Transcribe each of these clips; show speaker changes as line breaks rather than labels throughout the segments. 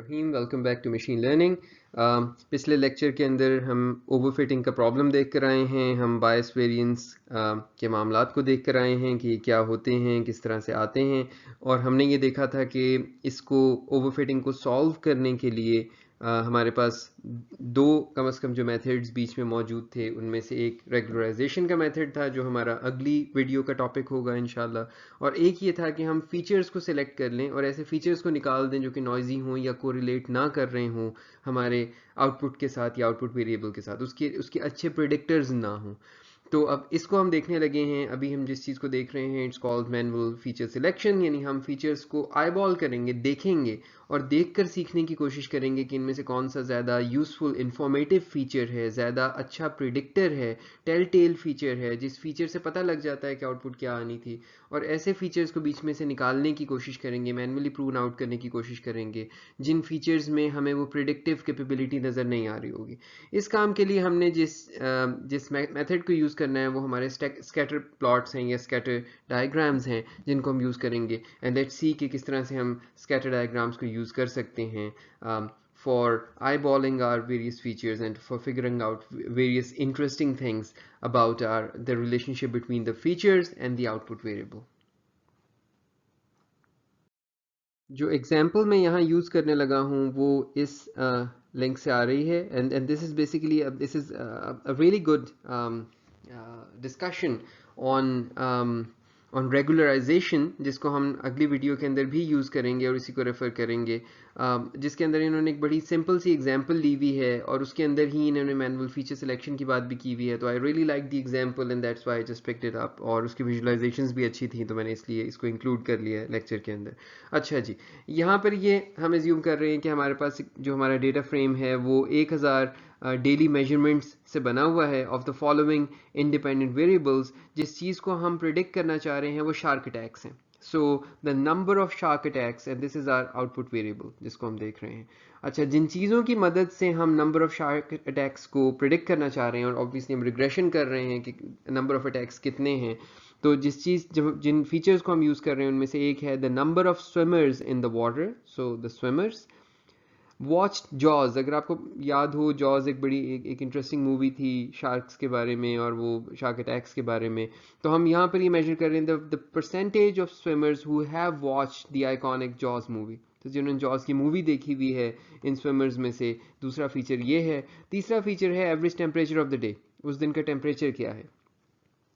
Rahim welcome back to machine learning. पिछले lecture के अंदर हम ओवरफिटिंग का प्रॉब्लम देख कर आए हैं, हम बायस वेरिएंस के मामलात को देख कर आए हैं कि क्या होते हैं, किस तरह से आते हैं, और हमने ये देखा था कि इसको ओवरफिटिंग को सॉल्व करने के लिए हमारे पास दो कम से कम जो मेथड्स बीच में मौजूद थे, उनमें से एक रेगुलराइजेशन का मेथड था जो हमारा अगली वीडियो का टॉपिक होगा इंशाल्लाह, और एक ये था कि हम फीचर्स को सिलेक्ट कर लें और ऐसे फीचर्स को निकाल दें जो कि नॉइजी हों या कोरिलेट ना कर रहे हों हमारे आउटपुट के साथ या आउटपुट वेरिएबल के साथ, उसके उसके अच्छे प्रिडिक्टर्स ना हों। तो अब इसको हम देखने लगे हैं। अभी हम जिस चीज़ को देख रहे हैं it's called manual feature selection, यानी हम फीचर्स को आईबॉल करेंगे, देखेंगे और देखकर सीखने की कोशिश करेंगे कि इनमें से कौन सा ज़्यादा यूज़फुल इंफॉर्मेटिव फीचर है, ज़्यादा अच्छा प्रिडिक्टर है, टेल टेल फीचर है, जिस फीचर से पता लग जाता है कि आउटपुट क्या आनी थी। और ऐसे फीचर्स को बीच में से निकालने की कोशिश करेंगे, मैनुअली प्रूव आउट करने की कोशिश करेंगे जिन फीचर्स में हमें वो प्रिडिक्टिव कैपेबिलिटी नज़र नहीं आ रही होगी। इस काम के लिए हमने जिस मेथड को यूज़ करना है वो हमारे स्कैटर प्लॉट्स हैं या स्कैटर डायग्राम्स हैं जिनको हम यूज़ करेंगे। एंड लेट्स सी कि किस तरह से हम स्कैटर डायग्राम्स को यूज़ कर सकते हैं for eyeballing our various features and for figuring out various interesting things about the relationship between the features and the output variable. जो एग्जाम्पल मैं यहाँ यूज़ करने लगा हूँ वो इस लिंक से आ रही है, and this is basically this is a really good discussion on regularization, जिसको हम अगली वीडियो के अंदर भी यूज़ करेंगे और इसी को रेफ़र करेंगे, जिसके अंदर इन्होंने एक बड़ी सिंपल सी एग्जांपल ली हुई है और उसके अंदर ही इन्होंने मैनुअल फीचर सिलेक्शन की बात भी की हुई है। तो I really like the example and that's why I just picked it up, और उसकी विजुअलाइजेशंस भी अच्छी थी तो मैंने इसलिए इसको इंक्लूड कर लिया है लेक्चर के अंदर। अच्छा जी, यहाँ पर ये हम एज्यूम कर रहे हैं कि हमारे पास जो हमारा डेटा फ्रेम है वो 1000 डेली मेजरमेंट्स से बना हुआ है of the following independent variables. जिस चीज़ को हम प्रिडिक्ट करना चाह रहे हैं वो शार्क अटैक्स हैं। So the number of shark attacks and this is our output variable जिसको हम देख रहे हैं। अच्छा, जिन चीज़ों की मदद से हम नंबर ऑफ शार्क अटैक्स को प्रिडिक्ट करना चाह रहे हैं और ऑब्वियसली हम रिग्रेशन कर रहे हैं कि नंबर ऑफ अटैक्स कितने हैं, तो जिन फीचर्स को हम यूज़ कर रहे हैं उनमें से एक है the number of swimmers in the water. So the swimmers watch jaws, अगर आपको याद हो जॉज एक बड़ी एक इंटरेस्टिंग मूवी थी शार्क्स के बारे में और वो शार्क अटैक्स के बारे में। तो हम यहाँ पर ये मेजर कर रहे हैं the percentage of swimmers who have watched the iconic jaws movie. तो जिन्होंने जॉज की मूवी देखी हुई है इन स्विमर्स में से, दूसरा फीचर ये है। तीसरा फीचर है average temperature of the day, उस दिन का टेम्परेचर क्या है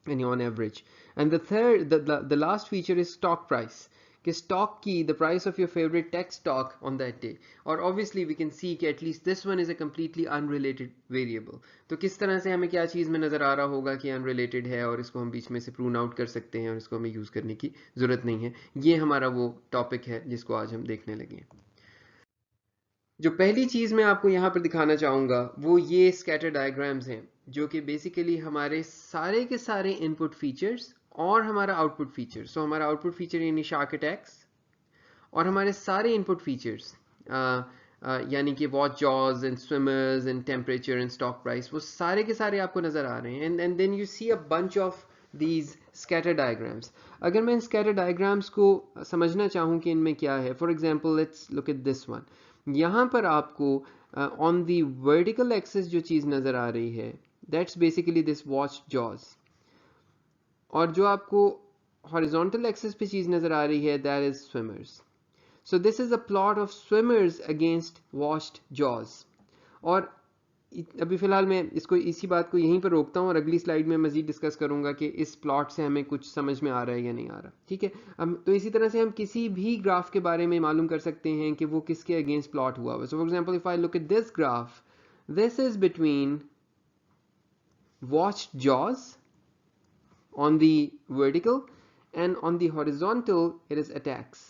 यानी on average. And the third the last feature is stock price, कि स्टॉक की the price of your favourite tech stock on that day. और ऑब्वियसली वी कैन सी कि at least this one is a completely unrelated variable. तो किस तरह से हमें क्या चीज़ में नज़र आ रहा होगा कि अनरिलेटेड है और इसको हम बीच में से प्रूव आउट कर सकते हैं और इसको हमें यूज़ करने की ज़रूरत नहीं है। ये हमारा वो टॉपिक है जिसको आज हम देखने लगे हैं। जो पहली चीज़ मैं आपको यहाँ पर दिखाना चाहूँगा वो ये स्कैटर डायग्राम्स हैं, जो कि बेसिकली हमारे सारे के सारे इनपुट फीचर्स और हमारा आउटपुट फीचर, सो हमारा आउटपुट फीचर यानी शार्क अटैक्स और हमारे सारे इनपुट फीचर्स यानी कि watch Jaws and swimmers and temperature and stock price, वो सारे के सारे आपको नज़र आ रहे हैं। And then you see a bunch of these scatter diagrams. अगर मैं इन स्कैटर डायग्राम्स को समझना चाहूँ कि इनमें क्या है, for example let's look at this one. यहाँ पर आपको ऑन दी वर्टिकल एक्सिस जो चीज़ नज़र आ रही है that's basically this watch jaws, और जो आपको हॉरिजॉन्टल एक्सिस पे चीज़ नज़र आ रही है that is swimmers. So this is a plot of swimmers against washed jaws. और अभी फ़िलहाल मैं इसको इसी बात को यहीं पर रोकता हूँ और अगली स्लाइड में मज़ीद डिस्कस करूँगा कि इस प्लॉट से हमें कुछ समझ में आ रहा है या नहीं आ रहा। ठीक है, अब तो इसी तरह से हम किसी भी ग्राफ के बारे में मालूम कर सकते हैं कि वो किसके अगेंस्ट प्लॉट हुआ हुआ। So for example if I look at this graph, this is between washed jaws on the vertical and on the horizontal it is attacks.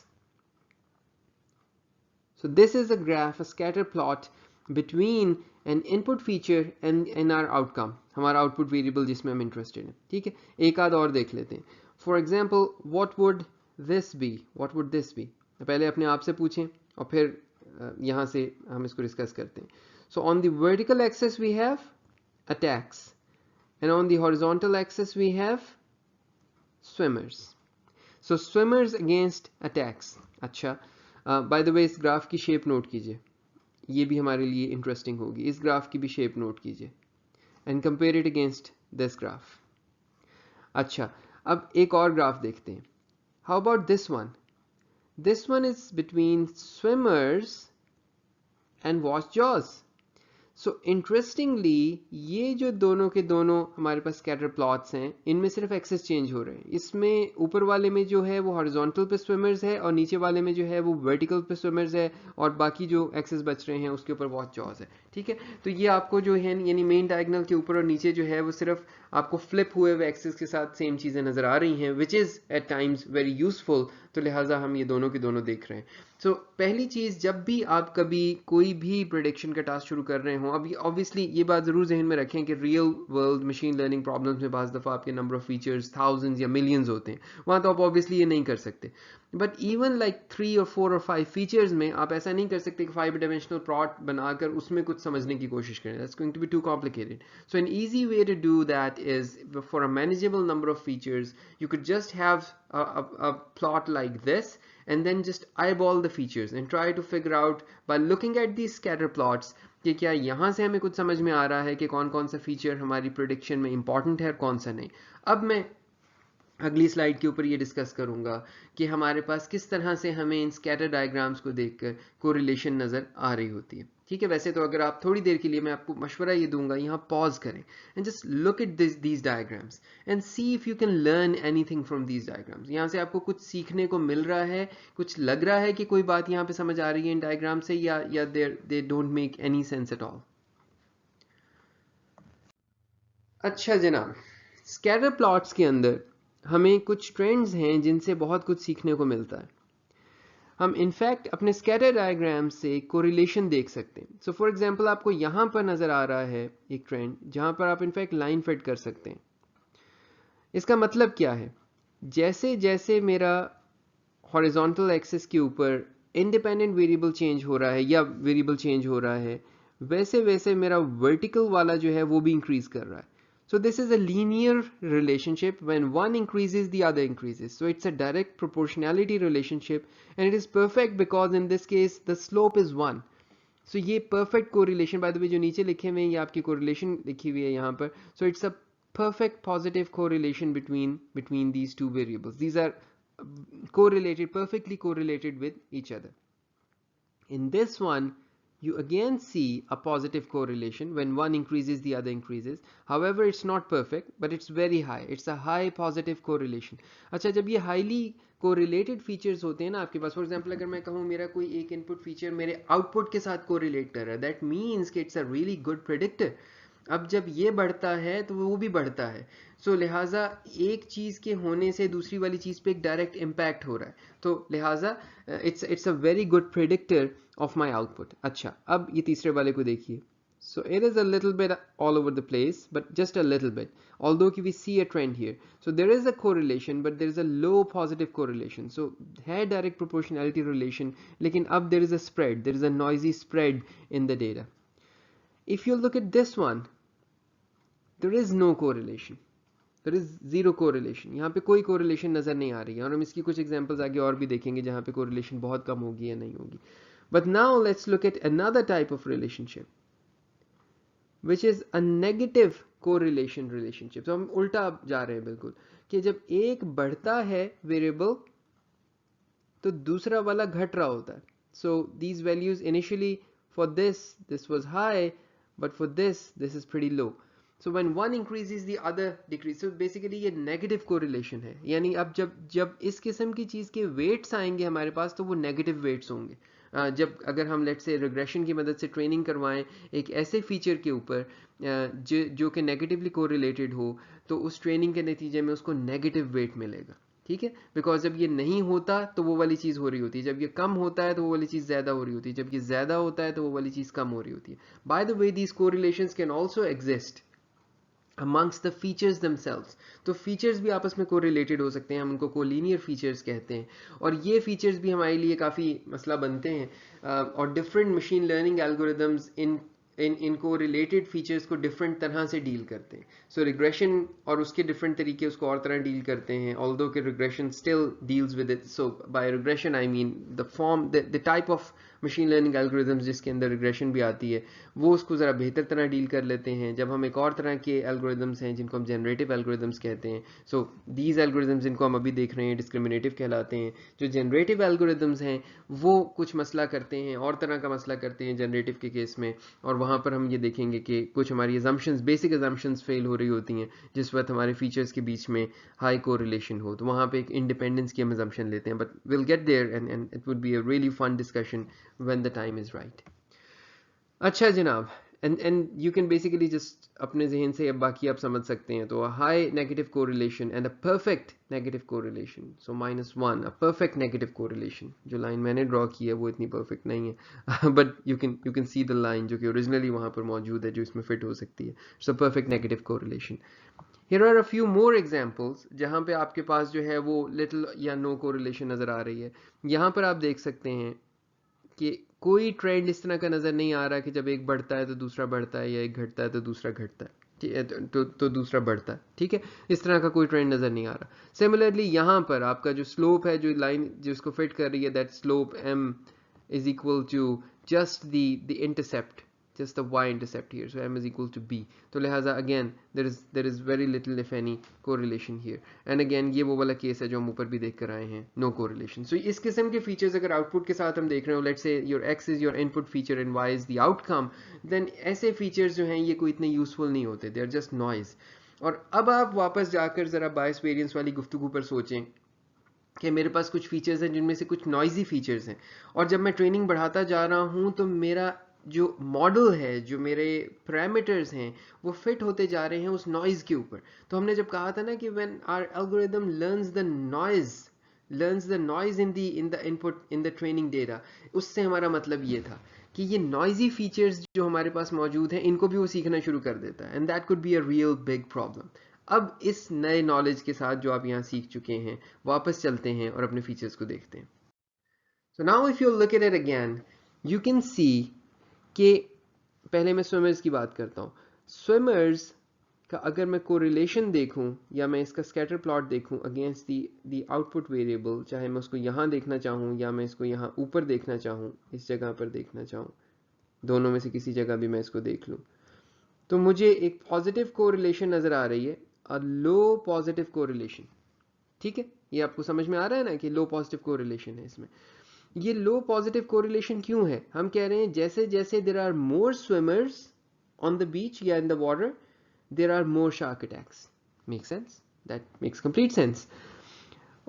So this is a graph, a scatter plot between an input feature and our outcome, हमारा output variable जिसमें हम interested हैं। ठीक है, एक आध और देख लेते हैं। For example, what would this be? What would this be? पहले अपने आप से पूछें और फिर यहाँ से हम इसको डिस्कस करते हैं। So on the vertical axis we have attacks and on the horizontal axis we have swimmers. So swimmers against attacks. अच्छा, बाय द वे इस ग्राफ की शेप नोट कीजिए, ये भी हमारे लिए इंटरेस्टिंग होगी। इस ग्राफ की भी शेप नोट कीजिए and compare it against this graph. अच्छा, अब एक और ग्राफ देखते हैं। How about this one? This one is between swimmers and watch jaws. So interestingly ये जो दोनों के दोनों हमारे पास स्कैटर प्लॉट्स हैं, इनमें सिर्फ एक्सेस चेंज हो रहे हैं। इसमें ऊपर वाले में जो है वो हॉरिजॉन्टल पे स्विमर्स है और नीचे वाले में जो है वो वर्टिकल पे स्विमर्स है, और बाकी जो एक्सेस बच रहे हैं उसके ऊपर वॉच जॉज है। ठीक है, तो ये आपको जो है यानी मेन डायगोनल के ऊपर और नीचे जो है वो सिर्फ आपको फ्लिप हुए हुए एक्सेस के साथ सेम चीज़ें नज़र आ रही हैं, which is at times very useful. तो लिहाजा हम ये दोनों के दोनों देख रहे हैं। सो पहली चीज़, जब भी आप कभी कोई भी प्रेडिक्शन का टास्क शुरू कर रहे हो, अब ऑब्वियसली ये बात ज़रूर जहन में रखें कि real world machine learning problems में बाज़ दफ़ा आपके नंबर ऑफ फीचर्स थाउजेंड्स या मिलियंस होते हैं, वहाँ तो आप ऑब्वियसली ये नहीं कर सकते। बट इवन लाइक 3 और 4 और 5 फीचर्स में आप ऐसा नहीं कर सकते कि 5 डायमेंशनल प्लॉट बनाकर उसमें कुछ समझने की कोशिश करें। That's going to be too complicated. So an easy way to do that is for a manageable number of features you could just have a plot like this and then just eyeball the features and try to figure out by looking at these scatter plots कि क्या यहाँ से हमें कुछ समझ में आ रहा है कि कौन कौन सा फीचर हमारी प्रेडिक्शन में इंपॉर्टेंट है और कौन सा नहीं। अब मैं अगली स्लाइड के ऊपर ये डिस्कस करूंगा कि हमारे पास किस तरह से हमें इन स्कैटर डायग्राम्स को देखकर कोरिलेशन नज़र आ रही होती है। ठीक है, वैसे तो अगर आप थोड़ी देर के लिए, मैं आपको मशवरा ये दूंगा, यहाँ पॉज करें and just look at these diagrams and see if you can learn anything from these diagrams. यहाँ से आपको कुछ सीखने को मिल रहा है, कुछ लग रहा है कि कोई बात यहाँ पे समझ आ रही है इन डायग्राम से, या they don't make any sense at all. अच्छा जनाब, स्कैटर प्लॉट्स के अंदर हमें कुछ ट्रेंड्स हैं जिनसे बहुत कुछ सीखने को मिलता है। हम इनफैक्ट अपने स्कैटर डायग्राम से कोरिलेशन देख सकते हैं। सो फॉर एग्जांपल आपको यहाँ पर नज़र आ रहा है एक ट्रेंड जहाँ पर आप इनफैक्ट लाइन फिट कर सकते हैं। इसका मतलब क्या है? जैसे जैसे मेरा हॉरिजॉन्टल एक्सिस के ऊपर इंडिपेंडेंट वेरिएबल चेंज हो रहा है या वेरिएबल चेंज हो रहा है, वैसे वैसे मेरा वर्टिकल वाला जो है वो भी इंक्रीज कर रहा है। So this is a linear relationship. When one increases, the other increases. So it's a direct proportionality relationship, and it is perfect because in this case the slope is 1. So ये perfect correlation, by the way जो नीचे लिखे हुए हैं ये आपकी correlation लिखी हुई है यहाँ पर. So it's a perfect positive correlation between these two variables. These are correlated, perfectly correlated with each other. In this one, you again see a positive correlation. When one increases, the other increases. However, it's not perfect, but it's very high. It's a high positive correlation. अच्छा, जब ये highly correlated features होते हैं ना आपके पास, for example अगर मैं कहूँ मेरा कोई एक input feature मेरे output के साथ correlate कर रहा है, that means कि it's a really good predictor. अब जब ये बढ़ता है तो वो भी बढ़ता है। सो लिहाजा एक चीज़ के होने से दूसरी वाली चीज़ पे एक डायरेक्ट इम्पैक्ट हो रहा है, तो लिहाजा it's a very good predictor of my output. अच्छा, अब ये तीसरे वाले को देखिए। So it is a little bit all over the place, but just a little bit. Although we see a trend here. So there is a correlation, but there is a low positive correlation. So है direct proportionality relation, लेकिन अब there is a spread. There is a noisy spread in the data. If you look at this one, there is no correlation. There is zero correlation. यहाँ पे कोई correlation नज़र नहीं आ रही है, और हम इसकी कुछ examples आगे और भी देखेंगे जहाँ पे correlation बहुत कम होगी या नहीं होगी. But now let's look at another type of relationship, which is a negative correlation relationship. तो हम उल्टा जा रहे हैं बिल्कुल, कि जब एक बढ़ता है variable तो दूसरा वाला घट रहा होता है. So these values initially for this was high, but for this is pretty low. So when one increases the other decreases. So basically ये negative correlation है, यानी अब जब इस किस्म की चीज़ के weights आएंगे हमारे पास तो वो negative weights होंगे. जब अगर हम लेट्स से रिग्रेशन की मदद से ट्रेनिंग करवाएं एक ऐसे फीचर के ऊपर जो कि नेगेटिवली कोरिलेटेड हो, तो उस ट्रेनिंग के नतीजे में उसको नेगेटिव वेट मिलेगा. ठीक है, बिकॉज जब ये नहीं होता तो वो वाली चीज़ हो रही होती है, जब ये कम होता है तो वो वाली चीज़ ज़्यादा हो रही होती है, जब ये ज़्यादा होता है तो वो वाली चीज़ कम हो रही होती है. By the way these correlations can also exist amongst the features themselves. तो features भी आपस में correlated हो सकते हैं, हम उनको collinear features कहते हैं, और ये features भी हमारे लिए काफ़ी मसला बनते हैं. और different machine learning algorithms in इनको रिलेटेड फीचर्स को डिफरेंट तरह से डील करते हैं. सो रिग्रेशन और उसके डिफरेंट तरीके उसको और तरह डील करते हैं, ऑल्दो कि regression still deals with it. So by regression I mean the type of machine learning algorithms जिसके अंदर रिग्रेशन भी आती है, वो उसको ज़रा बेहतर तरह डील कर लेते हैं. जब हम एक और तरह के एल्गोरिथम्स हैं जिनको हम जनरेटिव एल्गोरिथम्स कहते हैं, सो दीज एल्गोरिथम्स जिनको हम अभी देख रहे हैं डिस्क्रिमिनेटिव कहलाते हैं. जो जनरेटिव एल्गोरिथम्स हैं वो कुछ मसला करते हैं, और तरह का मसला करते हैं जनरेटिव के केस में, और वहाँ पर हम ये देखेंगे कि कुछ हमारी assumptions, बेसिक assumptions फेल हो रही होती हैं जिस वक्त हमारे फीचर्स के बीच में हाई कोरिलेशन हो, तो वहाँ पे एक इंडिपेंडेंस की हम assumption लेते हैं. But will get there and it would be a really fun discussion when the time is right. अच्छा जनाब, and you can basically just अपने जहन से अब बाकी आप समझ सकते हैं. तो high negative correlation and a perfect negative correlation, so -1, a perfect negative correlation. जो लाइन मैंने ड्रॉ की है वो इतनी परफेक्ट नहीं है but you can see the line जो कि ओरिजिनली वहाँ पर मौजूद है, जो इसमें फिट हो सकती है. So perfect negative correlation. Here are a few more examples जहाँ पे आपके पास जो है वो little या no correlation नज़र आ रही है. यहाँ पर आप देख सकते हैं कि कोई ट्रेंड इस तरह का नज़र नहीं आ रहा कि जब एक बढ़ता है तो दूसरा बढ़ता है, या एक घटता है तो दूसरा घटता है, तो दूसरा बढ़ता है. ठीक है, इस तरह का कोई ट्रेंड नज़र नहीं आ रहा. सिमिलरली यहाँ पर आपका जो स्लोप है, जो लाइन जिसको फिट कर रही है, that slope m is equal to just the intercept, just the y-intercept here, so m is equal to b. तो लिहाजा again there is very little if any correlation here, and again ये वो वाला case है जो हम ऊपर भी देख कर आए हैं, no correlation. So इस किस्म के फीचर्स अगर आउटपुट के साथ हम देख रहे हो, let's say your x is your input feature and y is the outcome, then ऐसे फीचर्स जो हैं ये कोई इतने यूजफुल नहीं होते, they are just noise. और अब आप वापस जाकर ज़रा बायस वेरिएंस वाली गुफ्तगू पर सोचें कि मेरे पास कुछ फीचर्स हैं जिनमें से कुछ नॉइजी फीचर्स हैं, और जब मैं ट्रेनिंग बढ़ाता जा रहा हूं तो मेरा जो मॉडल है, जो मेरे पैरामीटर्स हैं, वो फिट होते जा रहे हैं उस नॉइज के ऊपर. तो हमने जब कहा था ना कि when our algorithm learns the noise in the input in the training data, उससे हमारा मतलब ये था कि ये नॉइजी फीचर्स जो हमारे पास मौजूद हैं इनको भी वो सीखना शुरू कर देता है, and that could be a real big problem. अब इस नए नॉलेज के साथ जो आप यहाँ सीख चुके हैं, वापस चलते हैं और अपने फीचर्स को देखते हैं. So now if you look at it again, you can see कि पहले मैं स्विमर्स की बात करता हूँ. स्विमर्स का अगर मैं कोरिलेशन देखूं, या मैं इसका स्कैटर प्लॉट देखूं अगेंस्ट दी आउटपुट वेरिएबल, चाहे मैं उसको यहाँ देखना चाहूँ या मैं इसको यहाँ ऊपर देखना चाहूँ, इस जगह पर देखना चाहूँ, दोनों में से किसी जगह भी मैं इसको देख लूँ, तो मुझे एक पॉजिटिव कोरिलेशन नज़र आ रही है, अ लो पॉजिटिव कोरिलेशन. ठीक है, ये आपको समझ में आ रहा है ना कि लो पॉजिटिव कोरिलेशन है इसमें. ये लो पॉजिटिव कोरिलेशन क्यों है? हम कह रहे हैं जैसे जैसे there are more swimmers on the beach या in the water, there are more shark attacks. Make sense? That makes complete sense.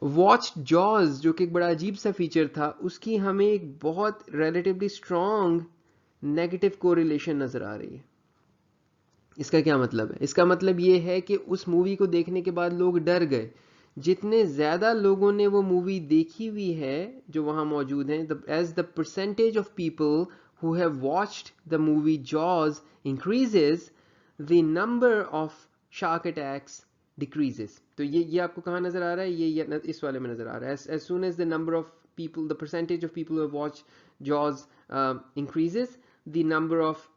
Watch Jaws जो कि एक बड़ा अजीब सा फीचर था, उसकी हमें एक बहुत रिलेटिवली स्ट्रॉन्ग नेगेटिव कोरिलेशन नजर आ रही है. इसका क्या मतलब है? इसका मतलब ये है कि उस मूवी को देखने के बाद लोग डर गए. जितने ज्यादा लोगों ने वो मूवी देखी हुई है जो वहां मौजूद हैं, as the percentage of people who have watched the movie Jaws increases, the number of shark attacks decreases. तो ये आपको कहाँ नजर आ रहा है? ये इस वाले में नजर आ रहा है. As soon as the number of people, the percentage of people who have watched Jaws increases, the number of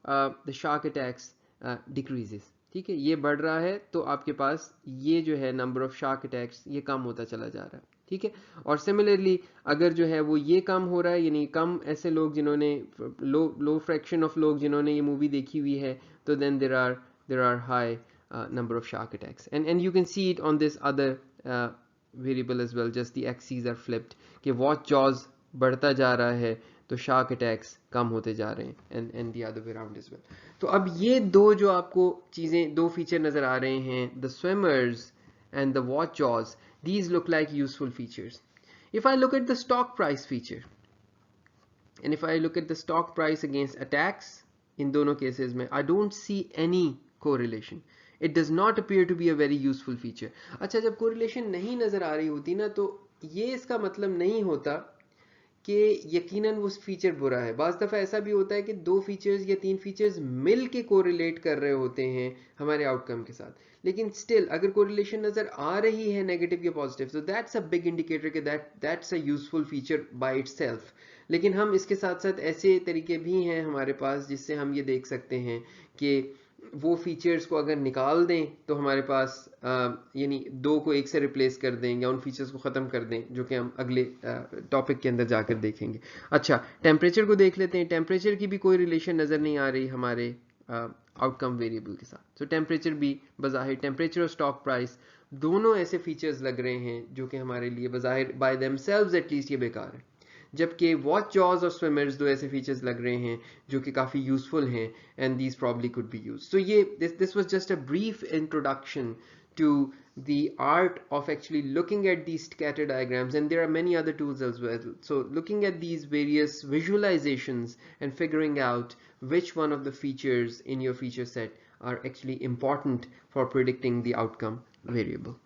the shark attacks decreases. ठीक है, ये बढ़ रहा है तो आपके पास ये जो है नंबर ऑफ शार्क अटैक्स ये कम होता चला जा रहा है. ठीक है, और सिमिलरली अगर जो है वो ये कम हो रहा है, यानी कम ऐसे लोग जिन्होंने लो फ्रैक्शन ऑफ लोग जिन्होंने ये मूवी देखी हुई है, तो then there are high number of shark attacks, and you can see it on this other variable as well, just the axes are flipped कि watch jaws बढ़ता जा रहा है तो शार्क अटैक्स कम होते जा रहे हैं, and the other way around as well. तो अब ये दो जो आपको चीज़ें, दो फीचर नज़र आ रहे हैं, the swimmers and the watch Jaws, these look like useful features. If I look at the stock price feature and if I look at the stock price against attacks, in दोनों cases में I don't see any correlation. It does not appear to be a very useful feature. अच्छा, जब correlation नहीं नज़र आ रही होती ना, तो ये इसका मतलब नहीं होता कि यकीनन वो फीचर बुरा है. बाज़ दफ़ा ऐसा भी होता है कि दो फीचर्स या तीन फीचर्स मिल के कोरिलेट कर रहे होते हैं हमारे आउटकम के साथ, लेकिन स्टिल अगर कोरिलेशन नज़र आ रही है नेगेटिव या पॉजिटिव, तो दैट्स अ बिग इंडिकेटर कि that's a useful feature by itself. लेकिन हम इसके साथ साथ ऐसे तरीके भी हैं हमारे पास जिससे हम ये देख सकते हैं कि वो फीचर्स को अगर निकाल दें तो हमारे पास यानी दो को एक से रिप्लेस कर दें या उन फीचर्स को ख़त्म कर दें, जो कि हम अगले टॉपिक के अंदर जाकर देखेंगे। अच्छा, टेम्परेचर को देख लेते हैं। टेम्परेचर की भी कोई रिलेशन नज़र नहीं आ रही हमारे आउटकम वेरिएबल के साथ। तो टेम्परेचर भी बज़ाहिर, टेम्परेचर और स्टॉक प्राइस दोनों ऐसे फीचर्स लग रहे हैं जो कि हमारे लिए बज़ाहिर बाय देमसेल्व्स एटलीस्ट ये बेकार है, जबकि वॉच जॉज और स्विमर्स दो ऐसे फीचर्स लग रहे हैं जो कि काफ़ी यूजफुल हैं and these probably could be use. So ये this was just a brief introduction to the art of actually looking at these scatter diagrams, and there are many other tools as well. So looking at these various visualizations and figuring out which one of the features in your feature set are actually important for predicting the outcome variable.